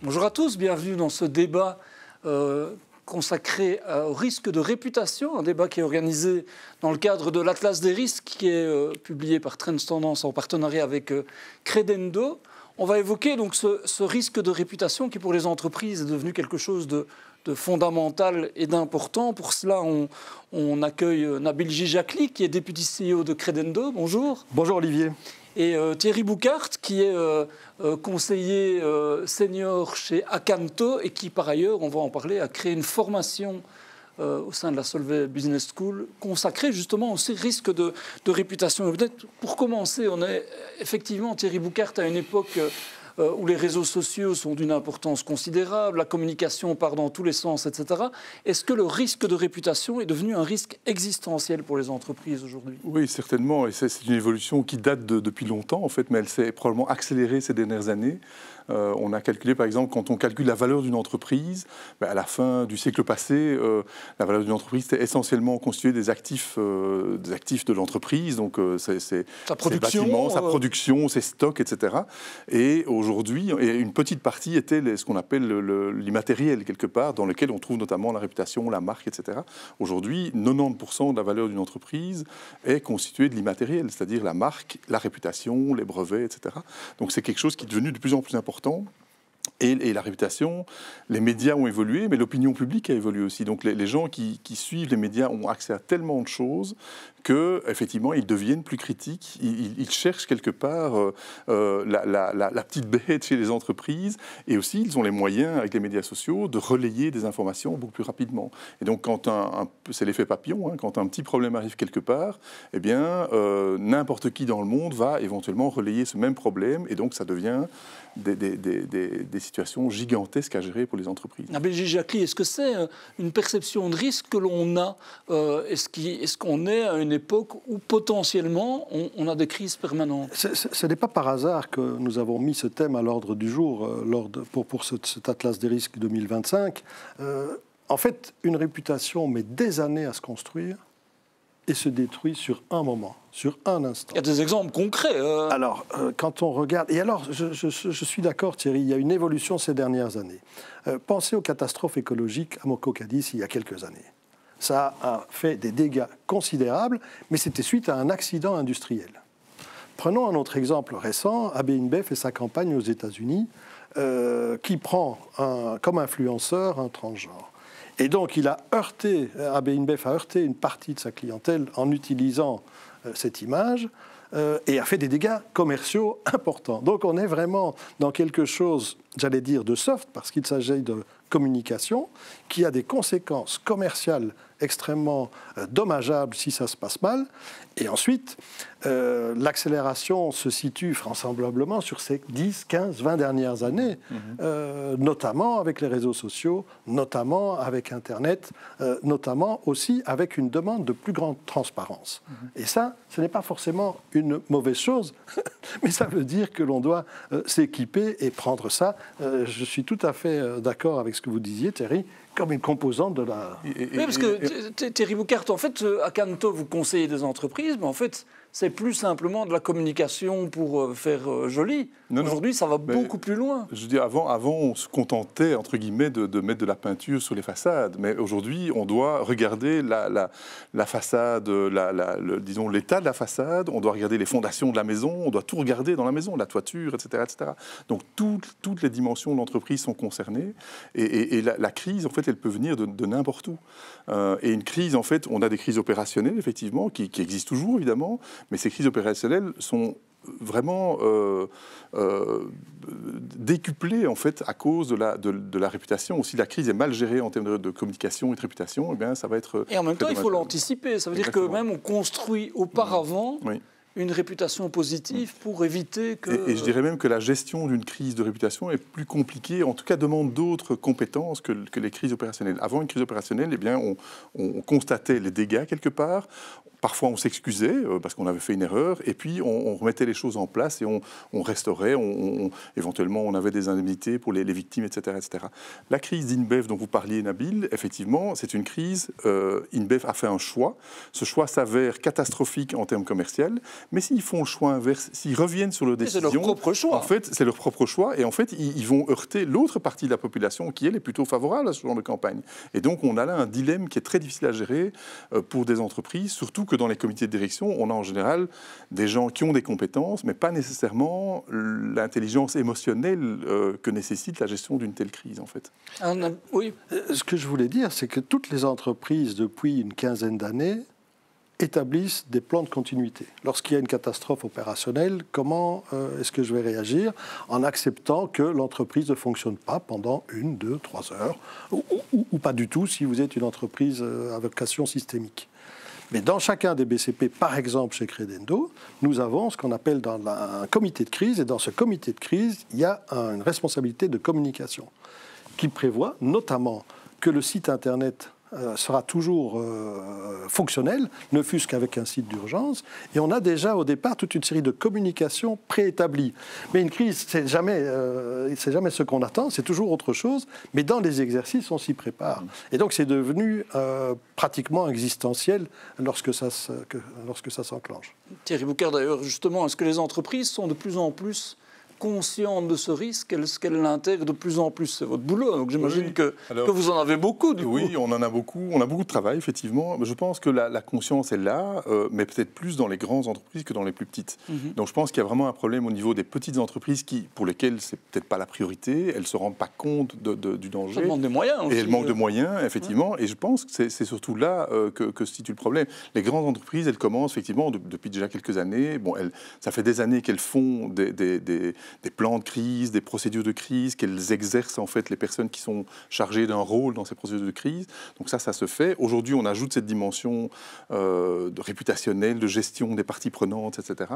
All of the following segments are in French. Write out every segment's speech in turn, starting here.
Bonjour à tous, bienvenue dans ce débat consacré au risque de réputation, un débat qui est organisé dans le cadre de l'Atlas des risques qui est publié par Trends Tendance en partenariat avec Credendo. On va évoquer donc ce risque de réputation qui pour les entreprises est devenu quelque chose de fondamental et d'important. Pour cela, on accueille Nabil Gijakli qui est député CEO de Credendo. Bonjour. Bonjour Olivier. Et Thierry Bouckaert, qui est conseiller senior chez Acanto et qui, par ailleurs, on va en parler, a créé une formation au sein de la Solvay Business School consacrée justement aux risques de réputation. Et peut-être pour commencer, on est effectivement, Thierry Bouckaert, à une époque où les réseaux sociaux sont d'une importance considérable, la communication part dans tous les sens, etc. Est-ce que le risque de réputation est devenu un risque existentiel pour les entreprises aujourd'hui ? Oui, certainement. Et c'est une évolution qui date depuis longtemps, en fait, mais elle s'est probablement accélérée ces dernières années. On a calculé, par exemple, quand on calcule la valeur d'une entreprise, à la fin du siècle passé, la valeur d'une entreprise était essentiellement constituée des actifs de l'entreprise, donc c'est ses bâtiments, sa production, ses stocks, etc. Et aujourd'hui, une petite partie était ce qu'on appelle l'immatériel, quelque part, dans lequel on trouve notamment la réputation, la marque, etc. Aujourd'hui, 90% de la valeur d'une entreprise est constituée de l'immatériel, c'est-à-dire la marque, la réputation, les brevets, etc. Donc c'est quelque chose qui est devenu de plus en plus important. Et la réputation, les médias ont évolué, mais l'opinion publique a évolué aussi. Donc les gens qui suivent les médias ont accès à tellement de choses qu'effectivement, ils deviennent plus critiques. Ils cherchent quelque part la petite bête chez les entreprises. Et aussi, ils ont les moyens, avec les médias sociaux, de relayer des informations beaucoup plus rapidement. Et donc, c'est l'effet papillon, hein, quand un petit problème arrive quelque part, eh bien, n'importe qui dans le monde va éventuellement relayer ce même problème. Et donc, ça devient des situations gigantesques à gérer pour les entreprises. Nabil Gijakli, est-ce que c'est une perception de risque que l'on a ? Est-ce qu'on est à une époque où potentiellement on a des crises permanentes ? Ce n'est pas par hasard que nous avons mis ce thème à l'ordre du jour pour cet Atlas des risques 2025. En fait, une réputation met des années à se construire et se détruit sur un moment, sur un instant. Il y a des exemples concrets. Alors, quand on regarde... Et alors, je suis d'accord, Thierry, il y a une évolution ces dernières années. Pensez aux catastrophes écologiques à Mokho-Cadiz il y a quelques années. Ça a fait des dégâts considérables, mais c'était suite à un accident industriel. Prenons un autre exemple récent, AB InBev et sa campagne aux États-Unis, qui prend comme influenceur un transgenre. Et donc, AB InBev a heurté une partie de sa clientèle en utilisant cette image et a fait des dégâts commerciaux importants. Donc, on est vraiment dans quelque chose, j'allais dire, de soft, parce qu'il s'agit de communication, qui a des conséquences commerciales extrêmement dommageables si ça se passe mal. Et ensuite, l'accélération se situe vraisemblablement sur ces 10, 15, 20 dernières années, notamment avec les réseaux sociaux, notamment avec Internet, notamment aussi avec une demande de plus grande transparence. Et ça, ce n'est pas forcément une mauvaise chose, mais ça veut dire que l'on doit s'équiper et prendre ça. Je suis tout à fait d'accord avec ce que vous disiez, Thierry, comme une composante de la... Oui, parce que Thierry Bouckaert, en fait, à Acanto, vous conseillez des entreprises, mais en fait, c'est plus simplement de la communication pour faire joli. Aujourd'hui, ça va beaucoup plus loin. Je veux dire, avant, on se contentait, entre guillemets, de mettre de la peinture sur les façades. Mais aujourd'hui, on doit regarder la façade, disons, l'état de la façade, on doit regarder les fondations de la maison, on doit tout regarder dans la maison, la toiture, etc. etc. Donc, toutes les dimensions de l'entreprise sont concernées. Et la crise, en fait, elle peut venir de n'importe où. Et une crise, en fait, on a des crises opérationnelles, effectivement, qui existent toujours, évidemment, mais ces crises opérationnelles sont vraiment décuplées, en fait, à cause de la réputation. Si la crise est mal gérée en termes de communication et de réputation, eh bien, ça va être... Et en même temps, il faut l'anticiper. Ça veut dire que même on construit auparavant... Oui. Une réputation positive pour éviter que... Et je dirais même que la gestion d'une crise de réputation est plus compliquée, en tout cas demande d'autres compétences que les crises opérationnelles. Avant une crise opérationnelle, eh bien, on constatait les dégâts quelque part, parfois on s'excusait parce qu'on avait fait une erreur, et puis on remettait les choses en place et on restaurait, éventuellement on avait des indemnités pour les victimes, etc., etc. La crise d'InBev dont vous parliez, Nabil, effectivement, c'est une crise, InBev a fait un choix, ce choix s'avère catastrophique en termes commerciaux, Mais s'ils font le choix inverse, s'ils reviennent sur leur décision, c'est leur propre choix. En fait, c'est leur propre choix. Et en fait, ils vont heurter l'autre partie de la population qui, elle, est plutôt favorable à ce genre de campagne. Et donc, on a là un dilemme qui est très difficile à gérer pour des entreprises, surtout que dans les comités de direction, on a en général des gens qui ont des compétences, mais pas nécessairement l'intelligence émotionnelle que nécessite la gestion d'une telle crise, en fait. Oui. Ce que je voulais dire, c'est que toutes les entreprises, depuis une quinzaine d'années, établissent des plans de continuité. Lorsqu'il y a une catastrophe opérationnelle, comment est-ce que je vais réagir en acceptant que l'entreprise ne fonctionne pas pendant 1, 2, 3 heures, ou pas du tout si vous êtes une entreprise à vocation systémique. Mais dans chacun des BCP, par exemple chez Credendo, nous avons ce qu'on appelle un comité de crise, et dans ce comité de crise, il y a une responsabilité de communication qui prévoit notamment que le site Internet sera toujours fonctionnel, ne fût-ce qu'avec un site d'urgence. Et on a déjà au départ toute une série de communications préétablies. Mais une crise, c'est jamais ce qu'on attend, c'est toujours autre chose. Mais dans les exercices, on s'y prépare. Et donc c'est devenu pratiquement existentiel lorsque ça s'enclenche. Thierry Boucard, d'ailleurs, justement, est-ce que les entreprises sont de plus en plus consciente de ce risque, est-ce qu'elle l'intègre de plus en plus? C'est votre boulot, donc j'imagine que vous en avez beaucoup, du coup. Oui, on en a beaucoup. On a beaucoup de travail, effectivement. Je pense que la conscience est là, mais peut-être plus dans les grandes entreprises que dans les plus petites. Donc je pense qu'il y a vraiment un problème au niveau des petites entreprises pour lesquelles c'est peut-être pas la priorité. Elles ne se rendent pas compte du danger. Elles manquent de moyens aussi. Et elles manquent de moyens, effectivement. Et je pense que c'est surtout là que se situe le problème. Les grandes entreprises, elles commencent, effectivement, depuis déjà quelques années. Bon, ça fait des années qu'elles font des plans de crise, des procédures de crise, qu'elles exercent en fait les personnes qui sont chargées d'un rôle dans ces procédures de crise. Donc ça se fait. Aujourd'hui, on ajoute cette dimension réputationnelle, de gestion des parties prenantes, etc.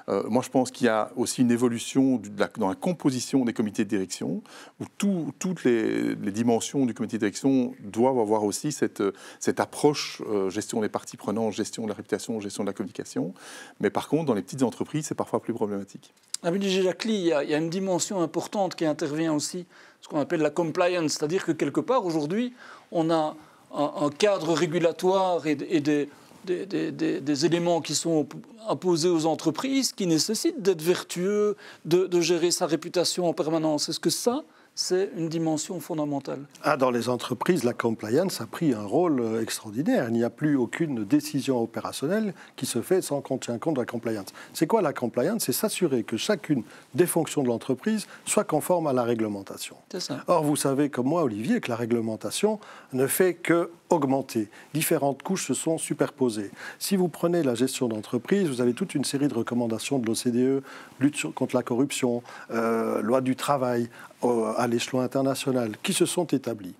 Moi, je pense qu'il y a aussi une évolution dans la composition des comités de direction, où toutes les dimensions du comité de direction doivent avoir aussi cette approche gestion des parties prenantes, gestion de la réputation, gestion de la communication. Mais par contre, dans les petites entreprises, c'est parfois plus problématique. Amélie Jacquely, il y a une dimension importante qui intervient aussi, ce qu'on appelle la compliance, c'est-à-dire que quelque part, aujourd'hui, on a un cadre régulatoire et des éléments qui sont imposés aux entreprises qui nécessitent d'être vertueux, de gérer sa réputation en permanence. Est-ce que ça, c'est une dimension fondamentale? Dans les entreprises, la compliance a pris un rôle extraordinaire. Il n'y a plus aucune décision opérationnelle qui se fait sans qu'on tienne compte de la compliance. C'est quoi la compliance? C'est s'assurer que chacune des fonctions de l'entreprise soit conforme à la réglementation. C'est ça. Or, vous savez comme moi, Olivier, que la réglementation ne fait que augmenter. Différentes couches se sont superposées. Si vous prenez la gestion d'entreprise, vous avez toute une série de recommandations de l'OCDE, lutte contre la corruption, loi du travail à l'échelon international, qui se sont établies.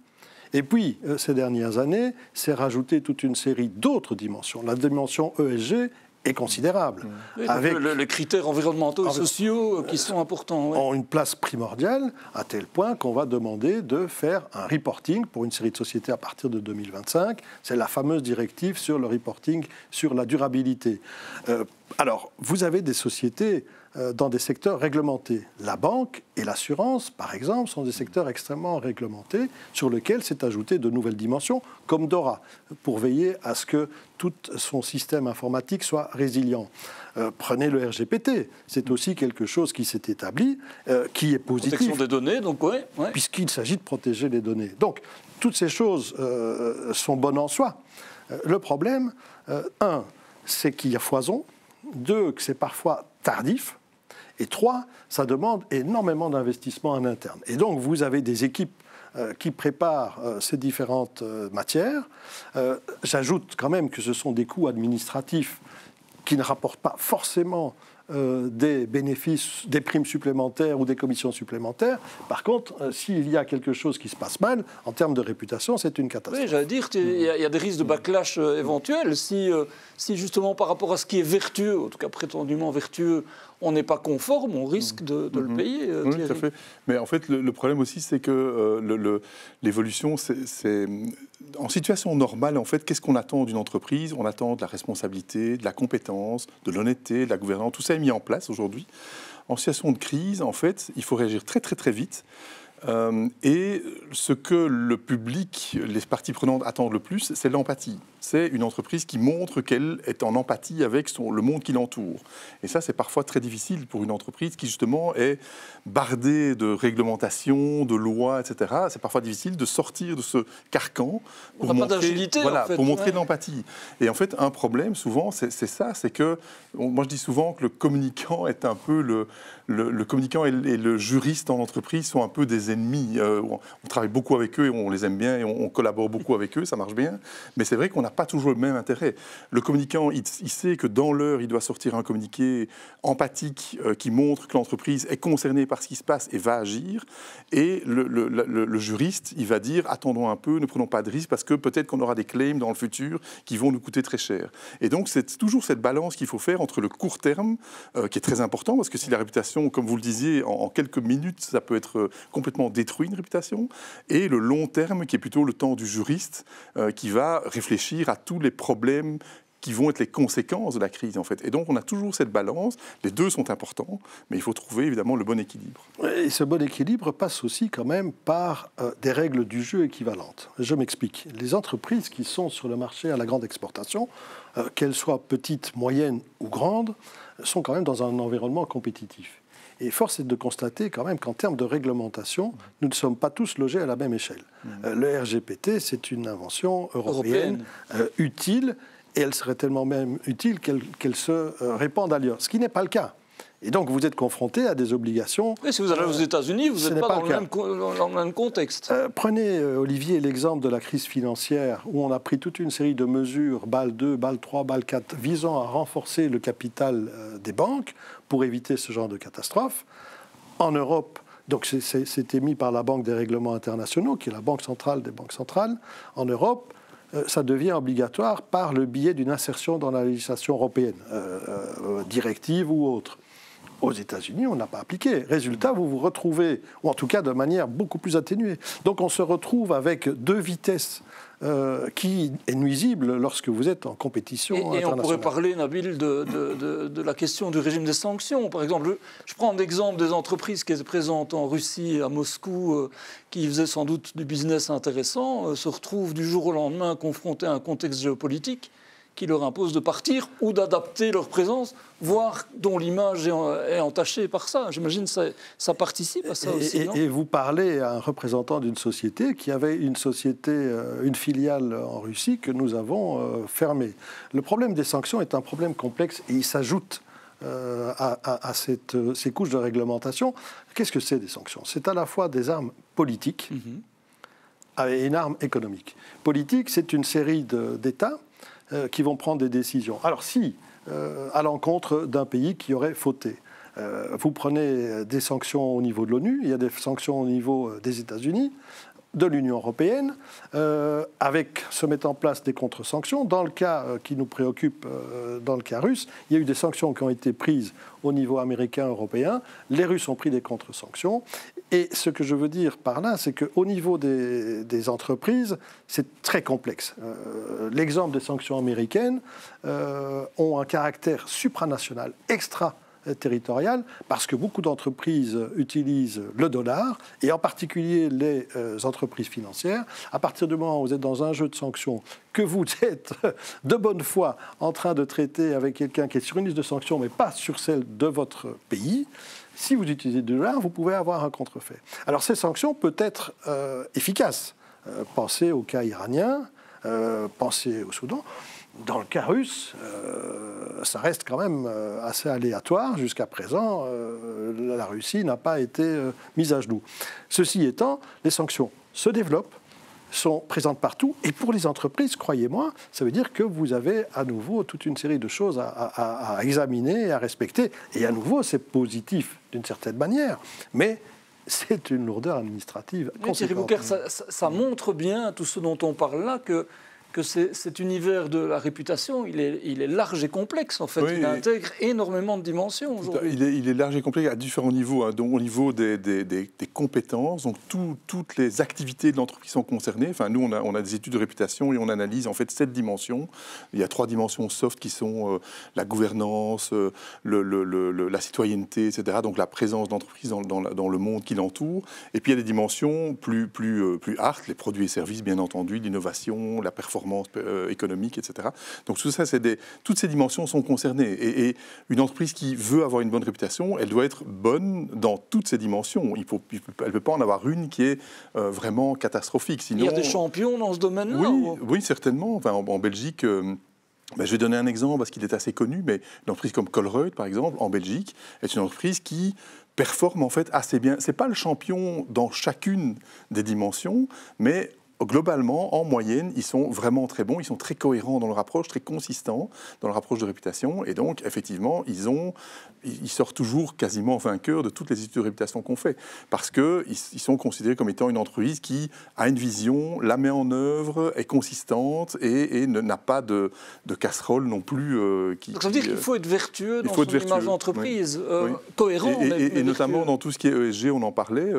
Et puis, ces dernières années, s'est rajouté toute une série d'autres dimensions. La dimension ESG est considérable. Oui, avec les critères environnementaux et sociaux qui sont importants. Ont une place primordiale, à tel point qu'on va demander de faire un reporting pour une série de sociétés à partir de 2025. C'est la fameuse directive sur le reporting sur la durabilité. Alors, vous avez des sociétés dans des secteurs réglementés. La banque et l'assurance, par exemple, sont des secteurs extrêmement réglementés sur lesquels s'est ajouté de nouvelles dimensions, comme Dora, pour veiller à ce que tout son système informatique soit résilient. Prenez le RGPD, c'est aussi quelque chose qui s'est établi, qui est positif. Protection des données, donc ouais. Puisqu'il s'agit de protéger les données. Donc, toutes ces choses sont bonnes en soi. Le problème, c'est qu'il y a foison. 2, que c'est parfois tardif. Et 3, ça demande énormément d'investissement en interne. Et donc, vous avez des équipes qui préparent ces différentes matières. J'ajoute quand même que ce sont des coûts administratifs qui ne rapportent pas forcément des bénéfices, des primes supplémentaires ou des commissions supplémentaires. Par contre, s'il y a quelque chose qui se passe mal, en termes de réputation, c'est une catastrophe. Oui, j'allais dire, il y a des risques de backlash éventuels. Si justement, par rapport à ce qui est vertueux, en tout cas prétendument vertueux, on n'est pas conforme, on risque de le payer. Oui, tout à fait. Mais en fait, le problème aussi, c'est que l'évolution, c'est en situation normale, en fait, qu'est-ce qu'on attend d'une entreprise? On attend de la responsabilité, de la compétence, de l'honnêteté, de la gouvernance. Tout ça est mis en place aujourd'hui. En situation de crise, en fait, il faut réagir très, très, très vite. Et ce que le public, les parties prenantes attendent le plus, c'est l'empathie. c'est une entreprise qui montre qu'elle est en empathie avec le monde qui l'entoure. Et ça, c'est parfois très difficile pour une entreprise qui, justement, est bardée de réglementations, de lois, etc. C'est parfois difficile de sortir de ce carcan pour montrer, pour montrer de l'empathie. Et en fait, un problème, souvent, c'est ça, c'est que, moi je dis souvent que le communicant est un peu le communicant et le juriste en entreprise sont un peu des ennemis. On travaille beaucoup avec eux et on les aime bien et on collabore beaucoup avec eux, ça marche bien. Mais c'est vrai qu'on n'a pas toujours le même intérêt. Le communicant, il sait que dans l'heure, il doit sortir un communiqué empathique qui montre que l'entreprise est concernée par ce qui se passe et va agir. Et le juriste, il va dire, attendons un peu, ne prenons pas de risques parce que peut-être qu'on aura des claims dans le futur qui vont nous coûter très cher. Et donc, c'est toujours cette balance qu'il faut faire entre le court terme, qui est très important, parce que si la réputation, comme vous le disiez, en quelques minutes, ça peut être complètement détruit, une réputation, et le long terme, qui est plutôt le temps du juriste, qui va réfléchir à tous les problèmes qui vont être les conséquences de la crise, en fait. Et donc, on a toujours cette balance. Les deux sont importants, mais il faut trouver, évidemment, le bon équilibre. Et ce bon équilibre passe aussi, quand même, par des règles du jeu équivalentes. Je m'explique. Les entreprises qui sont sur le marché à la grande exportation, qu'elles soient petites, moyennes ou grandes, sont quand même dans un environnement compétitif. Et force est de constater quand même qu'en termes de réglementation, nous ne sommes pas tous logés à la même échelle. Le RGPT, c'est une invention européenne. Utile, et elle serait tellement même utile qu'elle se répande ailleurs, ce qui n'est pas le cas. Et donc, vous êtes confronté à des obligations... Oui, si vous allez aux États-Unis, vous n'êtes pas dans le même contexte. Prenez, Olivier, l'exemple de la crise financière, où on a pris toute une série de mesures, BAL 2, BAL 3, BAL 4, visant à renforcer le capital des banques pour éviter ce genre de catastrophe. En Europe, donc c'était mis par la Banque des règlements internationaux, qui est la banque centrale des banques centrales. En Europe, ça devient obligatoire par le biais d'une insertion dans la législation européenne, directive ou autre. Aux États-Unis, on n'a pas appliqué. Résultat, vous vous retrouvez, ou en tout cas de manière beaucoup plus atténuée. Donc on se retrouve avec deux vitesses qui est nuisible lorsque vous êtes en compétition internationale. Et on pourrait parler, Nabil, de la question du régime des sanctions. Par exemple, je prends l'exemple des entreprises qui étaient présentes en Russie, à Moscou, qui faisaient sans doute du business intéressant, se retrouvent du jour au lendemain confrontées à un contexte géopolitique qui leur impose de partir ou d'adapter leur présence, voire dont l'image est entachée par ça. J'imagine que ça participe à ça aussi, non ? Et vous parlez à un représentant d'une société qui avait une filiale en Russie que nous avons fermée. Le problème des sanctions est un problème complexe et il s'ajoute à ces couches de réglementation. Qu'est-ce que c'est des sanctions ? C'est à la fois des armes politiques et une arme économique. Politique, c'est une série d'États qui vont prendre des décisions. Alors si, à l'encontre d'un pays qui aurait fauté, vous prenez des sanctions au niveau de l'ONU, il y a des sanctions au niveau des États-Unis, de l'Union européenne, avec se mettent en place des contre-sanctions. Dans le cas qui nous préoccupe, dans le cas russe, il y a eu des sanctions qui ont été prises au niveau américain, européen. Les Russes ont pris des contre-sanctions. Et ce que je veux dire par là, c'est qu'au niveau des entreprises, c'est très complexe. L'exemple des sanctions américaines ont un caractère supranational, extra-territorial, parce que beaucoup d'entreprises utilisent le dollar, et en particulier les entreprises financières. À partir du moment où vous êtes dans un jeu de sanctions, que vous êtes de bonne foi en train de traiter avec quelqu'un qui est sur une liste de sanctions, mais pas sur celle de votre pays, si vous utilisez du dollar, vous pouvez avoir un contrefait. Alors ces sanctions peuvent être efficaces. Pensez au cas iranien, pensez au Soudan. Dans le cas russe, ça reste quand même assez aléatoire. Jusqu'à présent, la Russie n'a pas été mise à genoux. Ceci étant, les sanctions se développent, sont présentes partout. Et pour les entreprises, croyez-moi, ça veut dire que vous avez à nouveau toute une série de choses à examiner et à respecter. Et à nouveau, c'est positif d'une certaine manière. Mais c'est une lourdeur administrative conséquente. Thierry Bouquer, ça montre bien, tout ce dont on parle là, que cet univers de la réputation, il est large et complexe, en fait. Oui, il intègre énormément de dimensions aujourd'hui. Il est large et complexe à différents niveaux. Hein. Donc, au niveau des compétences, donc toutes les activités de l'entreprise sont concernées. Enfin, nous, on a des études de réputation et on analyse en fait 7 dimensions. Il y a 3 dimensions soft qui sont la gouvernance, la citoyenneté, etc. Donc, la présence d'entreprise dans le monde qui l'entoure. Et puis, il y a des dimensions plus hard, les produits et services, bien entendu, l'innovation, la performance, performance économique, etc. Donc tout ça, toutes ces dimensions sont concernées. Et une entreprise qui veut avoir une bonne réputation, elle doit être bonne dans toutes ces dimensions. Elle ne peut pas en avoir une qui est vraiment catastrophique. Sinon, il y a des champions dans ce domaine-là? Oui, certainement. Enfin, en Belgique... je vais donner un exemple parce qu'il est assez connu, mais une entreprise comme Colruyt, par exemple, en Belgique, est une entreprise qui performe en fait assez bien. Ce n'est pas le champion dans chacune des dimensions, mais globalement, en moyenne, ils sont vraiment très bons, ils sont très cohérents dans leur approche, très consistants dans leur approche de réputation, et donc, effectivement, ils sortent toujours quasiment vainqueurs de toutes les études de réputation qu'on fait, parce qu'ils sont considérés comme étant une entreprise qui a une vision, la met en œuvre, est consistante, et n'a pas de casserole non plus. Donc ça veut dire qu'il faut être vertueux dans son image d'entreprise, cohérent. Et notamment dans tout ce qui est ESG, on en parlait,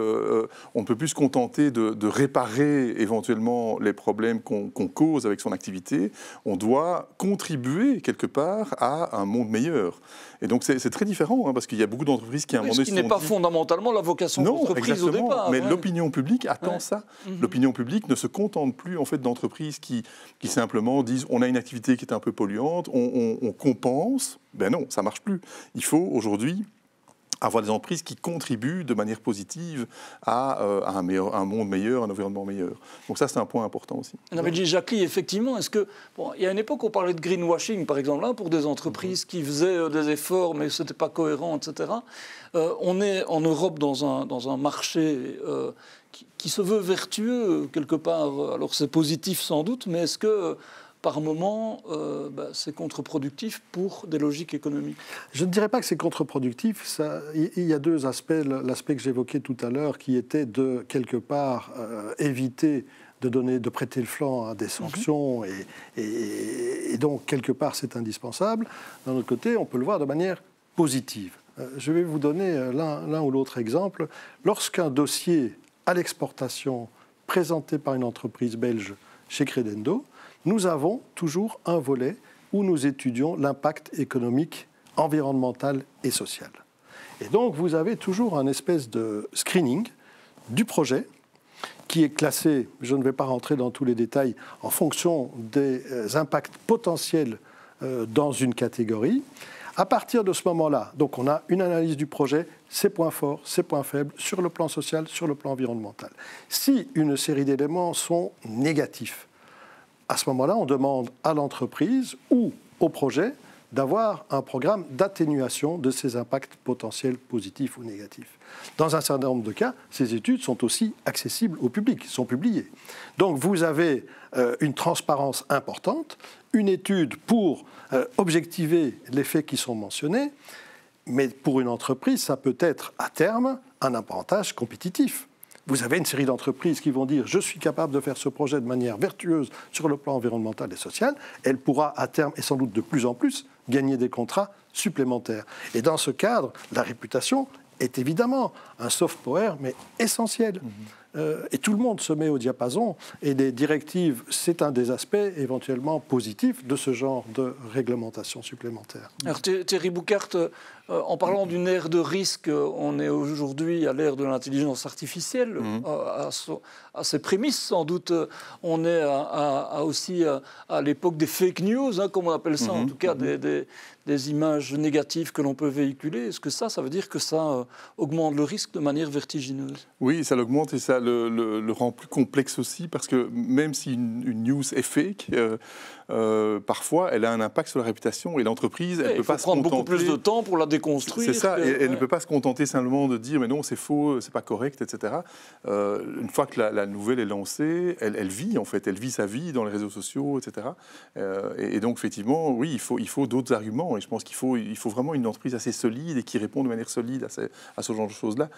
on ne peut plus se contenter de réparer éventuellement les problèmes qu'on cause avec son activité, on doit contribuer quelque part à un monde meilleur. Et donc c'est très différent, parce qu'il y a beaucoup d'entreprises qui à un moment donné ce qui n'est pas fondamentalement la vocation de l'entreprise au départ. Mais l'opinion publique attend ça. L'opinion publique ne se contente plus en fait d'entreprises qui simplement disent on a une activité qui est un peu polluante, on compense. Ben non, ça marche plus. Il faut aujourd'hui avoir des entreprises qui contribuent de manière positive à un monde meilleur, un environnement meilleur. Donc ça, c'est un point important aussi. Jacqueline, effectivement, il y a une époque où on parlait de greenwashing, par exemple, là, pour des entreprises qui faisaient des efforts, mais ce n'était pas cohérent, etc. On est en Europe dans un marché qui se veut vertueux, quelque part. Alors c'est positif sans doute, mais est-ce que... par moment, c'est contre-productif pour des logiques économiques? Je ne dirais pas que c'est contre-productif. Il y a deux aspects. L'aspect que j'évoquais tout à l'heure, qui était de, quelque part, éviter de prêter le flanc à des sanctions. Et donc, quelque part, c'est indispensable. D'un autre côté, on peut le voir de manière positive. Je vais vous donner l'un ou l'autre exemple. Lorsqu'un dossier à l'exportation présenté par une entreprise belge chez Credendo, nous avons toujours un volet où nous étudions l'impact économique, environnemental et social. Et donc, vous avez toujours un espèce de screening du projet qui est classé, je ne vais pas rentrer dans tous les détails, en fonction des impacts potentiels dans une catégorie. À partir de ce moment-là, donc on a une analyse du projet, ses points forts, ses points faibles, sur le plan social, sur le plan environnemental. Si une série d'éléments sont négatifs, à ce moment-là, on demande à l'entreprise ou au projet d'avoir un programme d'atténuation de ces impacts potentiels positifs ou négatifs. Dans un certain nombre de cas, ces études sont aussi accessibles au public, sont publiées. Donc vous avez une transparence importante, une étude pour objectiver les faits qui sont mentionnés, mais pour une entreprise, ça peut être à terme un avantage compétitif. Vous avez une série d'entreprises qui vont dire « je suis capable de faire ce projet de manière vertueuse sur le plan environnemental et social ». Elle pourra à terme, et sans doute de plus en plus, gagner des contrats supplémentaires. Et dans ce cadre, la réputation est évidemment un soft power, mais essentiel. Et tout le monde se met au diapason. Et les directives, c'est un des aspects éventuellement positifs de ce genre de réglementation supplémentaire. Alors Thierry Bouckaert, en parlant d'une ère de risque, on est aujourd'hui à l'ère de l'intelligence artificielle, à ses prémices sans doute. On est aussi à l'époque des fake news, comme on appelle ça, en tout cas des images négatives que l'on peut véhiculer. Est-ce que ça veut dire que ça augmente le risque de manière vertigineuse? Oui, ça l'augmente et ça le rend plus complexe aussi, parce que même si une news est fake, parfois elle a un impact sur la réputation et l'entreprise, elle peut pas se contenter... prendre beaucoup plus de temps pour la déconstruire. C'est ça, et elle ne peut pas se contenter simplement de dire mais non, c'est faux, c'est pas correct, etc. Une fois que la nouvelle est lancée, elle vit en fait, elle vit sa vie dans les réseaux sociaux, etc. Et donc effectivement, oui, il faut d'autres arguments, et je pense qu'il faut vraiment une entreprise assez solide et qui répond de manière solide à ce genre de choses-là.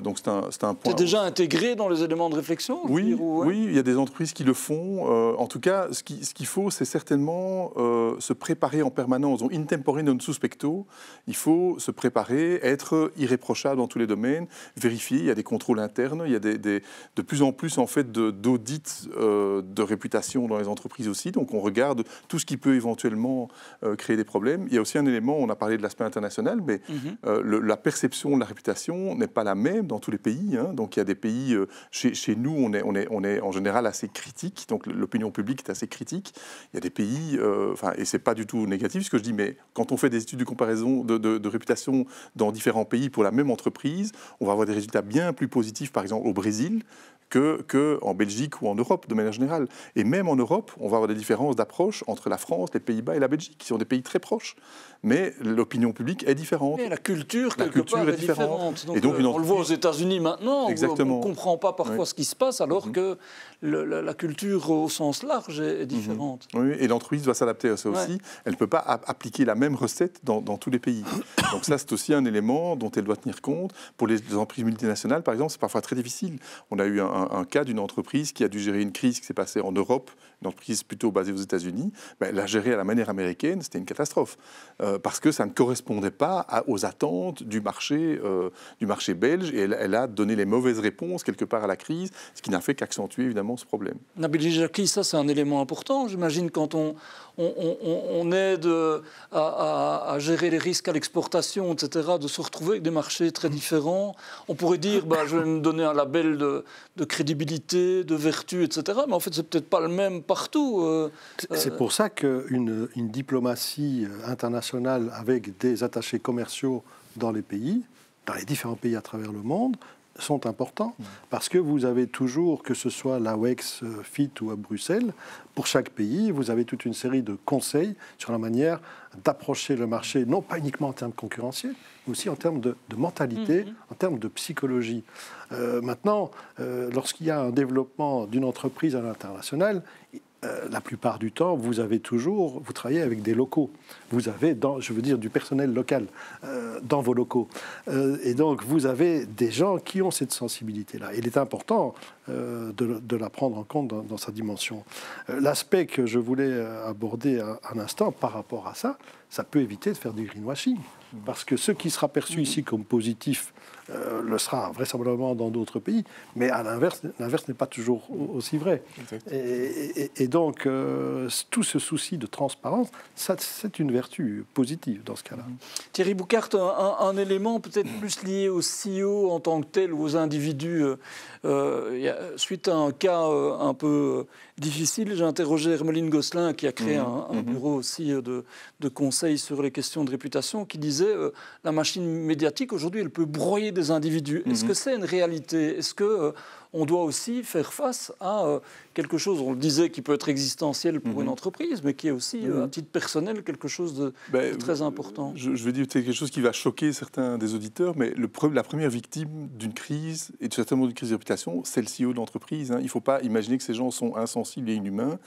Donc c'est un point... C'est déjà intégré dans les éléments de réflexion? Oui, il y a des entreprises qui le font. En tout cas, ce qu'il faut, c'est certainement se préparer en permanence. Donc, in tempore non suspecto, il faut se préparer, être irréprochable dans tous les domaines, vérifier. Il y a des contrôles internes, il y a de plus en plus en fait d'audits de réputation dans les entreprises aussi. Donc, on regarde tout ce qui peut éventuellement créer des problèmes. Il y a aussi un élément, on a parlé de l'aspect international, mais la perception de la réputation n'est pas la même dans tous les pays. Donc, il y a des pays chez nous, on est en général assez critique, donc l'opinion publique est assez critique. Il y a des pays, et c'est pas du tout négatif ce que je dis, mais quand on fait des études de comparaison de réputation dans différents pays pour la même entreprise, on va avoir des résultats bien plus positifs, par exemple au Brésil, qu'en Belgique ou en Europe, de manière générale. Et même en Europe, on va avoir des différences d'approche entre la France, les Pays-Bas et la Belgique, qui sont des pays très proches. Mais l'opinion publique est différente. Et la culture, quelque part, est différente. Donc, et donc, on le voit aux États-Unis maintenant, exactement. Où on ne comprend pas parfois ce qui se passe, alors que la culture au sens large est différente. Oui, et l'entreprise doit s'adapter à ça aussi. Elle ne peut pas appliquer la même recette dans tous les pays. Donc ça, c'est aussi un élément dont elle doit tenir compte. Pour les entreprises multinationales, par exemple, c'est parfois très difficile. On a eu un cas d'une entreprise qui a dû gérer une crise qui s'est passée en Europe, une entreprise plutôt basée aux États-Unis. Elle l'a gérée à la manière américaine, c'était une catastrophe. Parce que ça ne correspondait pas aux attentes du marché belge, et elle a donné les mauvaises réponses quelque part à la crise, ce qui n'a fait qu'accentuer évidemment ce problème. Nabil Jacqui, ça c'est un élément important, j'imagine, quand on aide à gérer les risques à l'exportation, etc., de se retrouver avec des marchés très différents. On pourrait dire, je vais me donner un label de crédibilité, de vertu, etc., mais en fait c'est peut-être pas le même partout. C'est pour ça qu'une diplomatie internationale avec des attachés commerciaux dans les pays, dans les différents pays à travers le monde, sont importants, parce que vous avez toujours, que ce soit la WEX, FIT ou à Bruxelles, pour chaque pays, vous avez toute une série de conseils sur la manière d'approcher le marché, non pas uniquement en termes concurrentiels, mais aussi en termes de mentalité, en termes de psychologie. Maintenant, lorsqu'il y a un développement d'une entreprise à l'international, la plupart du temps, vous travaillez avec des locaux. Vous avez, du personnel local dans vos locaux. Et donc, vous avez des gens qui ont cette sensibilité-là. Il est important de la prendre en compte dans sa dimension. L'aspect que je voulais aborder un instant par rapport à ça, ça peut éviter de faire du greenwashing. Parce que ce qui sera perçu ici comme positif le sera vraisemblablement dans d'autres pays, mais à l'inverse n'est pas toujours aussi vrai. Et donc, tout ce souci de transparence, c'est une vertu positive dans ce cas-là. Thierry Bouckaert, un élément peut-être plus lié au CEO en tant que tel ou aux individus. Suite à un cas un peu difficile, j'ai interrogé Hermeline Gosselin, qui a créé un bureau aussi de conseil sur les questions de réputation, qui disait la machine médiatique, aujourd'hui, elle peut broyer des individus. Est-ce que c'est une réalité ? Est-ce que on doit aussi faire face à quelque chose, on le disait, qui peut être existentiel pour une entreprise, mais qui est aussi, à titre personnel, quelque chose de très important. Je veux dire, c'est quelque chose qui va choquer certains des auditeurs, mais la première victime d'une crise, et certainement d'une crise de réputation, c'est le CEO de l'entreprise. Il ne faut pas imaginer que ces gens sont insensibles et inhumains.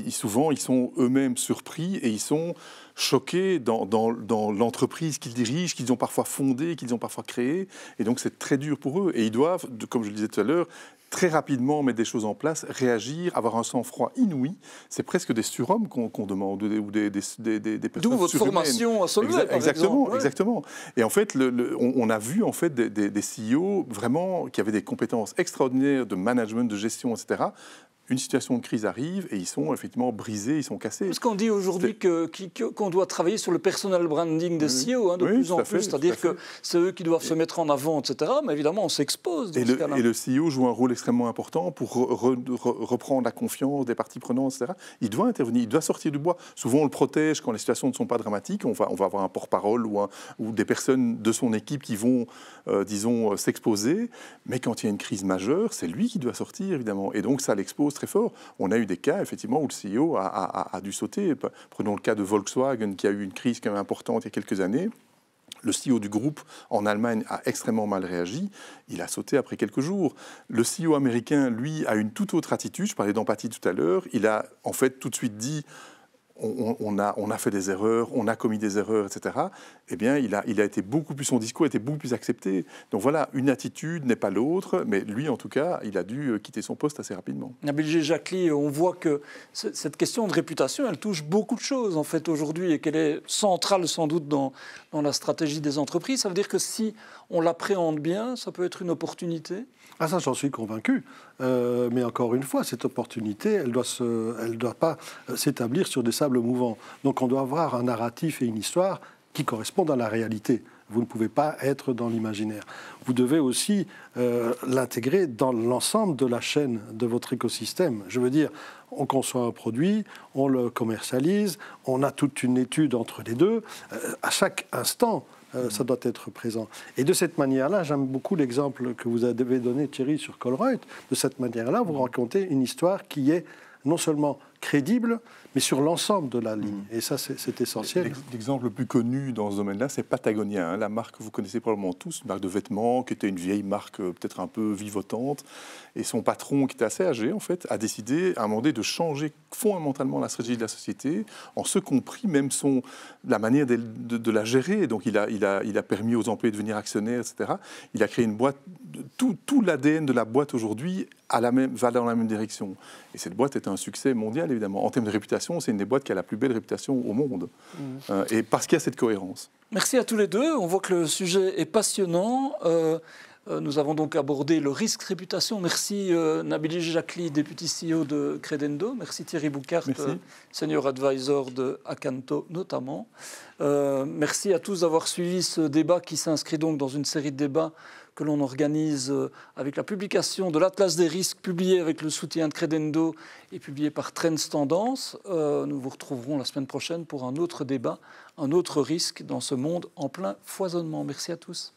Souvent, ils sont eux-mêmes surpris et ils sont choqués dans l'entreprise qu'ils dirigent, qu'ils ont parfois fondée, qu'ils ont parfois créée. Et donc, c'est très dur pour eux. Et ils doivent, comme je le disais tout à l'heure, très rapidement mettre des choses en place, réagir, avoir un sang-froid inouï. C'est presque des surhommes qu'on demande, ou des personnes. D'où votre formation à Solvay, par exemple. Exactement. Et en fait, on a vu en fait des CEO vraiment qui avaient des compétences extraordinaires de management, de gestion, etc. Une situation de crise arrive et ils sont effectivement brisés, ils sont cassés. Parce qu'on dit aujourd'hui qu'on doit travailler sur le personal branding des CEO de plus en plus, c'est-à-dire que c'est eux qui doivent se mettre en avant, etc. Mais évidemment, on s'expose dans ce cas-là. Et le CEO joue un rôle extrêmement important pour reprendre la confiance des parties prenantes, etc. Il doit intervenir, il doit sortir du bois. Souvent, on le protège quand les situations ne sont pas dramatiques. On va avoir un porte-parole ou des personnes de son équipe qui vont, disons, s'exposer. Mais quand il y a une crise majeure, c'est lui qui doit sortir, évidemment. Et donc, ça l'expose très fort. On a eu des cas, effectivement, où le CEO a dû sauter. Prenons le cas de Volkswagen, qui a eu une crise quand même importante il y a quelques années. Le CEO du groupe en Allemagne a extrêmement mal réagi. Il a sauté après quelques jours. Le CEO américain, lui, a une toute autre attitude. Je parlais d'empathie tout à l'heure. Il a en fait tout de suite dit on a fait des erreurs, on a commis des erreurs, etc. Eh bien, il a été beaucoup plus, son discours a été beaucoup plus accepté. Donc voilà, une attitude n'est pas l'autre, mais lui, en tout cas, il a dû quitter son poste assez rapidement. Nabil Jacqui, on voit que cette question de réputation, elle touche beaucoup de choses, en fait, aujourd'hui, et qu'elle est centrale, sans doute, dans la stratégie des entreprises. Ça veut dire que si on l'appréhende bien, ça peut être une opportunité. Ah ça, j'en suis convaincu. Mais encore une fois, cette opportunité, elle doit pas s'établir sur des sables mouvants. Donc on doit avoir un narratif et une histoire qui correspondent à la réalité. Vous ne pouvez pas être dans l'imaginaire. Vous devez aussi l'intégrer dans l'ensemble de la chaîne de votre écosystème. Je veux dire, on conçoit un produit, on le commercialise, on a toute une étude entre les deux. À chaque instant, ça doit être présent. Et de cette manière-là, j'aime beaucoup l'exemple que vous avez donné, Thierry, sur Colruyt. De cette manière-là, vous racontez une histoire qui est non seulement crédible, mais sur l'ensemble de la ligne. Et ça, c'est essentiel. L'exemple le plus connu dans ce domaine-là, c'est Patagonia, hein, la marque que vous connaissez probablement tous, une marque de vêtements qui était une vieille marque peut-être un peu vivotante. Et son patron, qui était assez âgé, en fait, a décidé à un moment donné de changer fondamentalement la stratégie de la société, en ce compris même la manière de la gérer. Donc il a permis aux employés de devenir actionnaires, etc. Il a créé une boîte. Tout l'ADN de la boîte aujourd'hui va dans la même direction. Et cette boîte est un succès mondial, évidemment. En termes de réputation, c'est une des boîtes qui a la plus belle réputation au monde. Et parce qu'il y a cette cohérence. Merci à tous les deux. On voit que le sujet est passionnant. Nous avons donc abordé le risque réputation. Merci Nabili Jacli, député CEO de Credendo. Merci Thierry Bouckaert, senior advisor de Acanto notamment. Merci à tous d'avoir suivi ce débat qui s'inscrit donc dans une série de débats que l'on organise avec la publication de l'Atlas des risques, publié avec le soutien de Credendo et publié par Trends Tendance. Nous vous retrouverons la semaine prochaine pour un autre débat, un autre risque dans ce monde en plein foisonnement. Merci à tous.